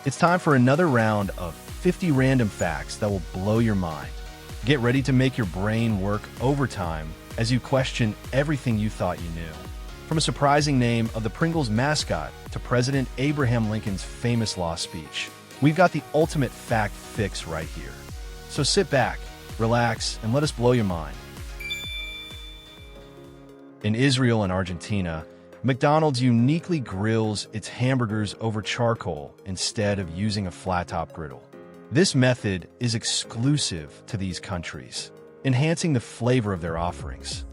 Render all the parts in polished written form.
It's time for another round of 50 random facts that will blow your mind. Get ready to make your brain work overtime as you question everything you thought you knew. From a surprising name of the Pringles mascot to President Abraham Lincoln's famous law speech, we've got the ultimate fact fix right here. So sit back, relax, and let us blow your mind. In Israel and Argentina, McDonald's uniquely grills its hamburgers over charcoal instead of using a flat-top griddle. This method is exclusive to these countries, enhancing the flavor of their offerings.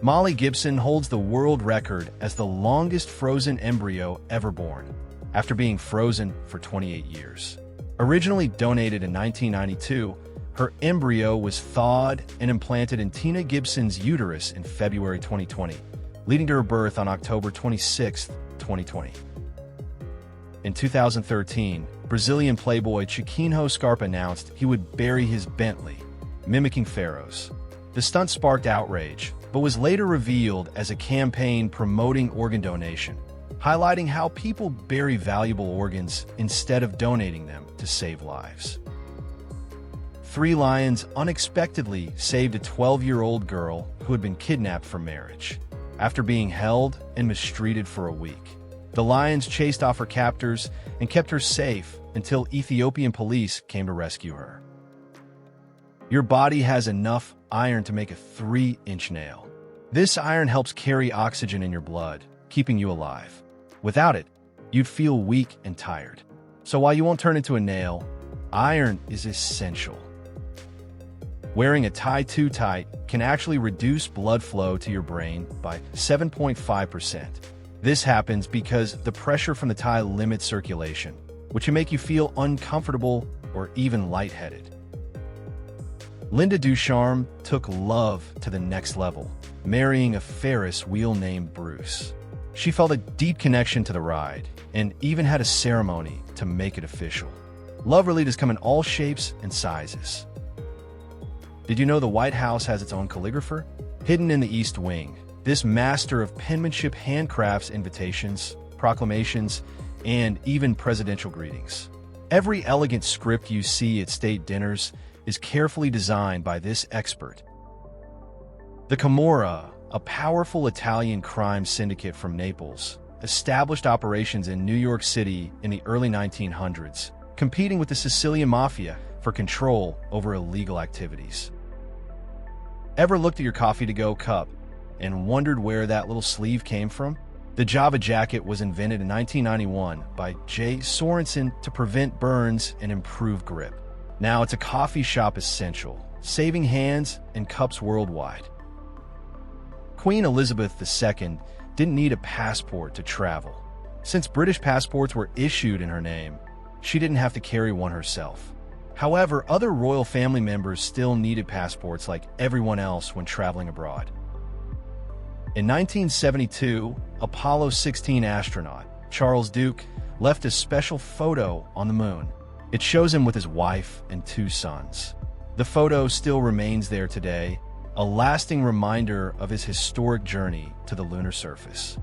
Molly Gibson holds the world record as the longest frozen embryo ever born, after being frozen for 28 years. Originally donated in 1992, her embryo was thawed and implanted in Tina Gibson's uterus in February 2020, leading to her birth on October 26, 2020. In 2013, Brazilian playboy Chiquinho Scarpa announced he would bury his Bentley, mimicking Ferris. The stunt sparked outrage, but was later revealed as a campaign promoting organ donation, highlighting how people bury valuable organs instead of donating them to save lives. 3 lions unexpectedly saved a 12-year-old girl who had been kidnapped for marriage. After being held and mistreated for a week, the lions chased off her captors and kept her safe until Ethiopian police came to rescue her. Your body has enough iron to make a 3-inch nail. This iron helps carry oxygen in your blood, keeping you alive. Without it, you'd feel weak and tired. So while you won't turn into a nail, iron is essential. Wearing a tie too tight can actually reduce blood flow to your brain by 7.5%. This happens because the pressure from the tie limits circulation, which can make you feel uncomfortable or even lightheaded. Linda Ducharme took love to the next level, marrying a Ferris wheel named Bruce. She felt a deep connection to the ride and even had a ceremony to make it official. Love really does come in all shapes and sizes. Did you know the White House has its own calligrapher? Hidden in the East Wing, this master of penmanship handcrafts invitations, proclamations, and even presidential greetings. Every elegant script you see at state dinners is carefully designed by this expert. The Camorra, a powerful Italian crime syndicate from Naples, established operations in New York City in the early 1900s, competing with the Sicilian Mafia for control over illegal activities. Ever looked at your coffee-to-go cup and wondered where that little sleeve came from? The Java jacket was invented in 1991 by Jay Sorensen to prevent burns and improve grip. Now it's a coffee shop essential, saving hands and cups worldwide. Queen Elizabeth II didn't need a passport to travel. Since British passports were issued in her name, she didn't have to carry one herself. However, other royal family members still needed passports like everyone else when traveling abroad. In 1972, Apollo 16 astronaut Charles Duke left a special photo on the moon. It shows him with his wife and 2 sons. The photo still remains there today, a lasting reminder of his historic journey to the lunar surface.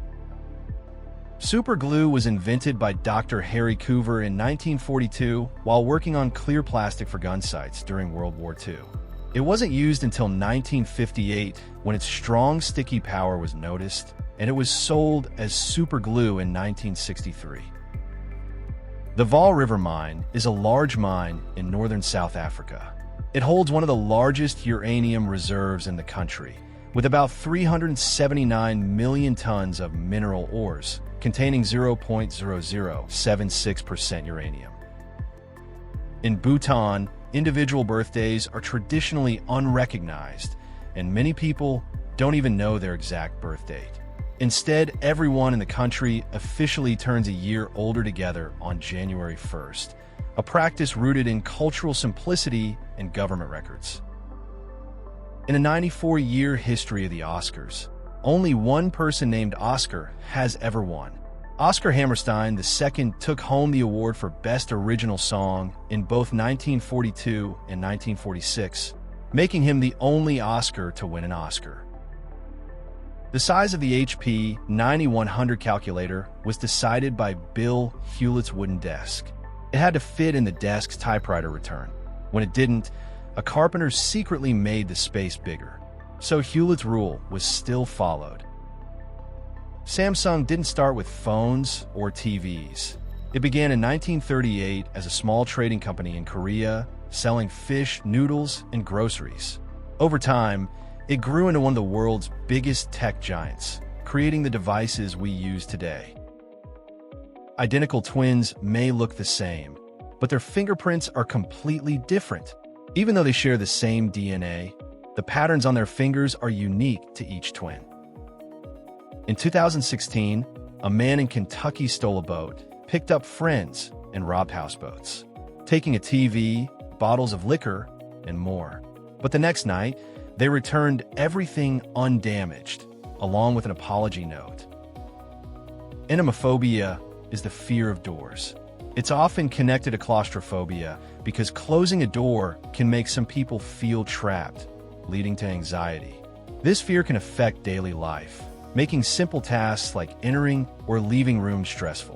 Super glue was invented by Dr. Harry Coover in 1942 while working on clear plastic for gun sights during World War II. It wasn't used until 1958 when its strong sticky power was noticed, and it was sold as super glue in 1963. The Vaal River Mine is a large mine in northern South Africa. It holds one of the largest uranium reserves in the country, with about 379 million tons of mineral ores, containing 0.0076% uranium. In Bhutan, individual birthdays are traditionally unrecognized, and many people don't even know their exact birth date. Instead, everyone in the country officially turns a year older together on January 1st, a practice rooted in cultural simplicity and government records. In a 94-year history of the Oscars, only one person named Oscar has ever won. Oscar Hammerstein II took home the award for Best Original Song in both 1942 and 1946, making him the only Oscar to win an Oscar. The size of the HP 9100 calculator was decided by Bill Hewlett's wooden desk. It had to fit in the desk's typewriter return. When it didn't, a carpenter secretly made the space bigger. So Hewlett's rule was still followed. Samsung didn't start with phones or TVs. It began in 1938 as a small trading company in Korea, selling fish, noodles, and groceries. Over time, it grew into one of the world's biggest tech giants, creating the devices we use today. Identical twins may look the same, but their fingerprints are completely different. Even though they share the same DNA, the patterns on their fingers are unique to each twin. In 2016, a man in Kentucky stole a boat, picked up friends, and robbed houseboats, taking a TV, bottles of liquor, and more. But the next night, they returned everything undamaged, along with an apology note. Anemophobia is the fear of doors. It's often connected to claustrophobia because closing a door can make some people feel trapped, leading to anxiety. This fear can affect daily life, making simple tasks like entering or leaving rooms stressful.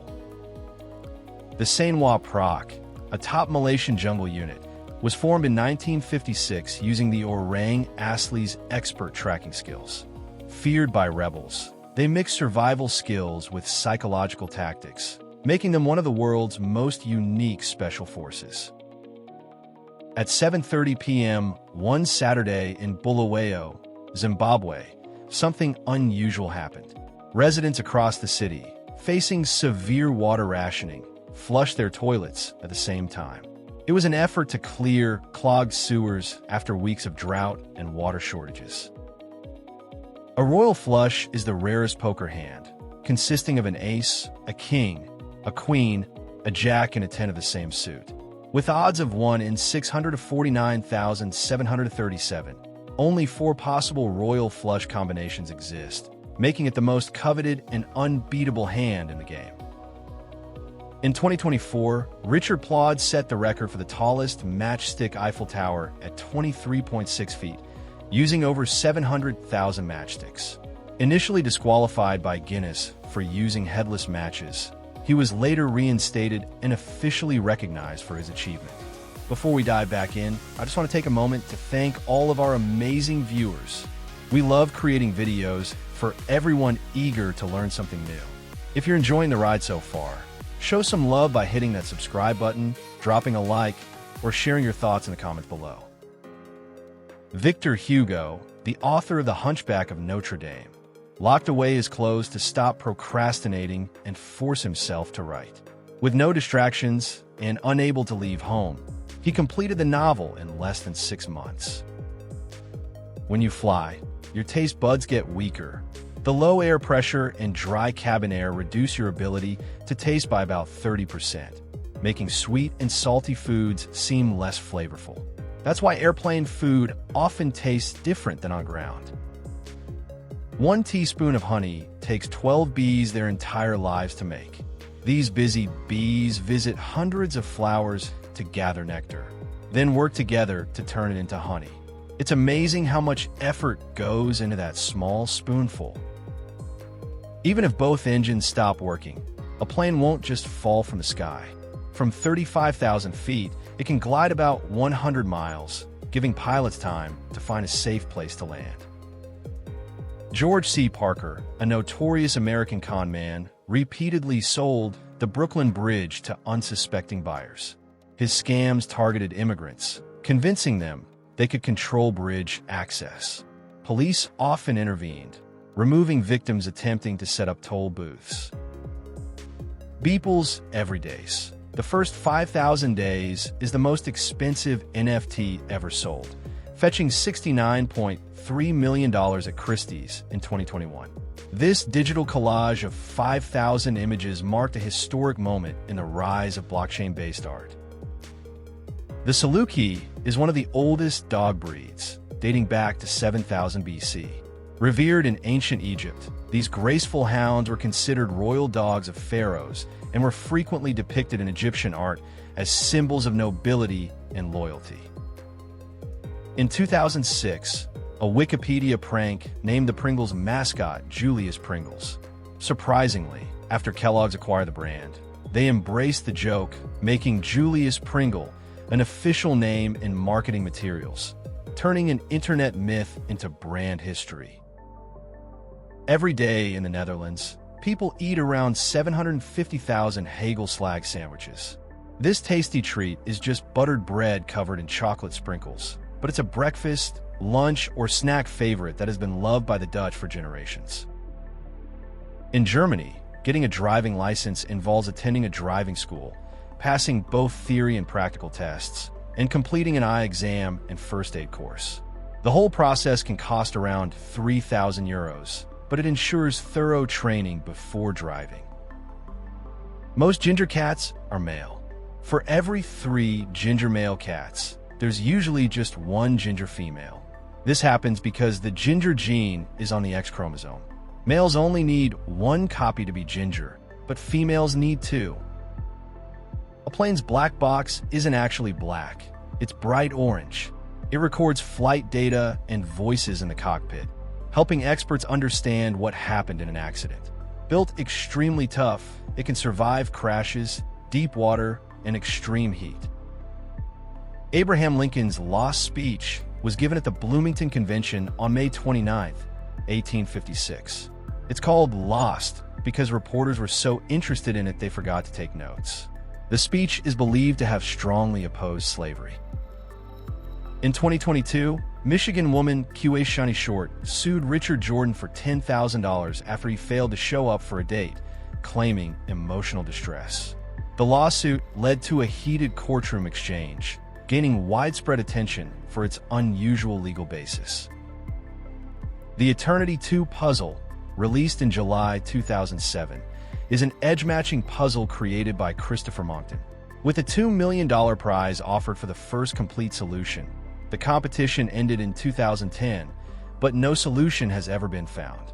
The Sanwa Proc, a top Malaysian jungle unit, was formed in 1956 using the Orang Asli's expert tracking skills. Feared by rebels, they mix survival skills with psychological tactics, making them one of the world's most unique special forces. At 7:30 p.m. one Saturday in Bulawayo, Zimbabwe, something unusual happened. Residents across the city, facing severe water rationing, flushed their toilets at the same time. It was an effort to clear clogged sewers after weeks of drought and water shortages. A royal flush is the rarest poker hand, consisting of an ace, a king, a queen, a jack, and a 10 of the same suit. With odds of 1 in 649,737, only 4 possible royal flush combinations exist, making it the most coveted and unbeatable hand in the game. In 2024, Richard Plaud set the record for the tallest matchstick Eiffel Tower at 23.6 feet, using over 700,000 matchsticks. Initially disqualified by Guinness for using headless matches, he was later reinstated and officially recognized for his achievement. Before we dive back in, I just want to take a moment to thank all of our amazing viewers. We love creating videos for everyone eager to learn something new. If you're enjoying the ride so far, show some love by hitting that subscribe button, dropping a like, or sharing your thoughts in the comments below. Victor Hugo, the author of The Hunchback of Notre Dame, locked away his clothes to stop procrastinating and force himself to write. With no distractions and unable to leave home, he completed the novel in less than 6 months. When you fly, your taste buds get weaker. The low air pressure and dry cabin air reduce your ability to taste by about 30%, making sweet and salty foods seem less flavorful. That's why airplane food often tastes different than on ground. 1 teaspoon of honey takes 12 bees their entire lives to make. These busy bees visit hundreds of flowers to gather nectar, then work together to turn it into honey. It's amazing how much effort goes into that small spoonful. Even if both engines stop working, a plane won't just fall from the sky. From 35,000 feet, it can glide about 100 miles, giving pilots time to find a safe place to land. George C. Parker, a notorious American con man, repeatedly sold the Brooklyn Bridge to unsuspecting buyers. His scams targeted immigrants, convincing them they could control bridge access. Police often intervened, removing victims attempting to set up toll booths. Beeple's Everydays. The first 5,000 days is the most expensive NFT ever sold, fetching $69.3 million at Christie's in 2021. This digital collage of 5,000 images marked a historic moment in the rise of blockchain-based art. The Saluki is one of the oldest dog breeds, dating back to 7000 BC. Revered in ancient Egypt, these graceful hounds were considered royal dogs of pharaohs and were frequently depicted in Egyptian art as symbols of nobility and loyalty. In 2006, A Wikipedia prank named the Pringles mascot Julius Pringles. Surprisingly, after Kellogg's acquired the brand, they embraced the joke, making Julius Pringle an official name in marketing materials, turning an internet myth into brand history. Every day in the Netherlands, people eat around 750,000 hagelslag sandwiches. This tasty treat is just buttered bread covered in chocolate sprinkles, but it's a breakfast, lunch, or snack favorite that has been loved by the Dutch for generations. In Germany, getting a driving license involves attending a driving school, passing both theory and practical tests, and completing an eye exam and first aid course. The whole process can cost around 3,000 euros, but it ensures thorough training before driving. Most ginger cats are male. For every 3 ginger male cats, there's usually just 1 ginger female. This happens because the ginger gene is on the X chromosome. Males only need 1 copy to be ginger, but females need 2. A plane's black box isn't actually black. It's bright orange. It records flight data and voices in the cockpit, helping experts understand what happened in an accident. Built extremely tough, it can survive crashes, deep water, and extreme heat. Abraham Lincoln's lost speech was given at the Bloomington Convention on May 29, 1856. It's called Lost because reporters were so interested in it they forgot to take notes. The speech is believed to have strongly opposed slavery. In 2022, Michigan woman Qa Shani Short sued Richard Jordan for $10,000 after he failed to show up for a date, claiming emotional distress. The lawsuit led to a heated courtroom exchange, gaining widespread attention for its unusual legal basis. The Eternity 2 puzzle, released in July 2007, is an edge-matching puzzle created by Christopher Monckton. With a $2 million prize offered for the first complete solution, the competition ended in 2010, but no solution has ever been found.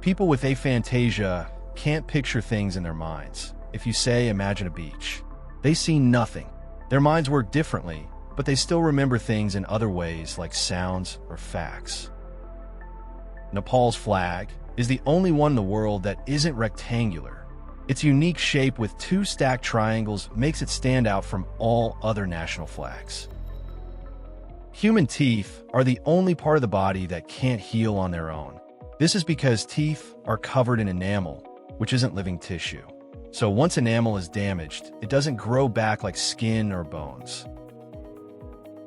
People with aphantasia can't picture things in their minds. If you say, imagine a beach, they see nothing. Their minds work differently, but they still remember things in other ways like sounds or facts. Nepal's flag is the only one in the world that isn't rectangular. Its unique shape with 2 stacked triangles makes it stand out from all other national flags. Human teeth are the only part of the body that can't heal on their own. This is because teeth are covered in enamel, which isn't living tissue. So once enamel is damaged, it doesn't grow back like skin or bones.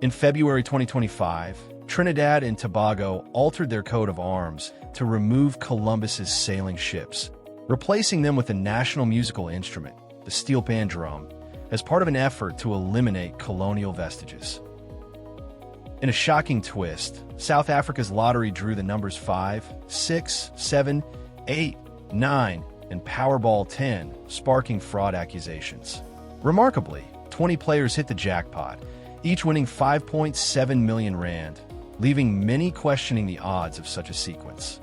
In February 2025, Trinidad and Tobago altered their coat of arms to remove Columbus's sailing ships, replacing them with a national musical instrument, the steel pan drum, as part of an effort to eliminate colonial vestiges. In a shocking twist, South Africa's lottery drew the numbers 5, 6, 7, 8, 9, and Powerball 10, sparking fraud accusations. Remarkably, 20 players hit the jackpot, each winning 5.7 million rand, leaving many questioning the odds of such a sequence.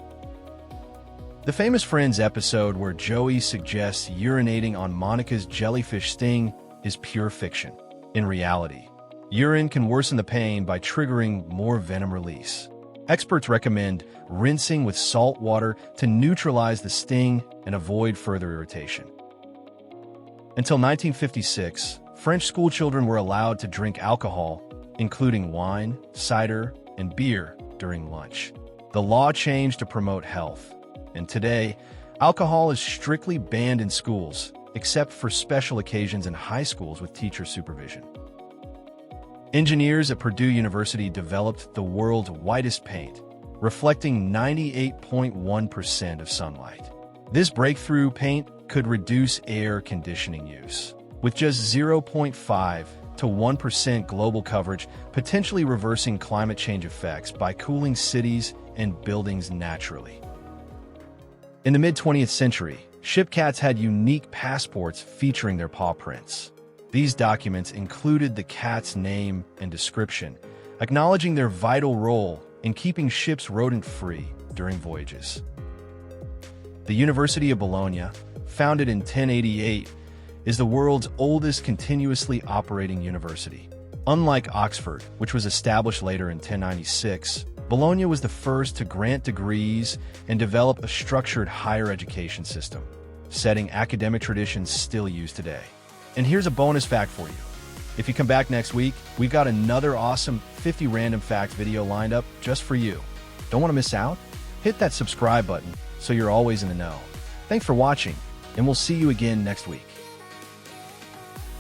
The Famous Friends episode where Joey suggests urinating on Monica's jellyfish sting is pure fiction. In reality, urine can worsen the pain by triggering more venom release. Experts recommend rinsing with salt water to neutralize the sting and avoid further irritation. Until 1956, French schoolchildren were allowed to drink alcohol, including wine, cider, and beer, during lunch. The law changed to promote health, and today, alcohol is strictly banned in schools, except for special occasions in high schools with teacher supervision. Engineers at Purdue University developed the world's whitest paint, reflecting 98.1% of sunlight. This breakthrough paint could reduce air conditioning use, with just 0.5 to 1% global coverage, potentially reversing climate change effects by cooling cities and buildings naturally. In the mid-20th century, ship cats had unique passports featuring their paw prints. These documents included the cat's name and description, acknowledging their vital role in keeping ships rodent-free during voyages. The University of Bologna, founded in 1088, is the world's oldest continuously operating university. Unlike Oxford, which was established later in 1096, Bologna was the first to grant degrees and develop a structured higher education system, setting academic traditions still used today. And here's a bonus fact for you. If you come back next week, we've got another awesome 50 random facts video lined up just for you. Don't want to miss out? Hit that subscribe button so you're always in the know. Thanks for watching, and we'll see you again next week.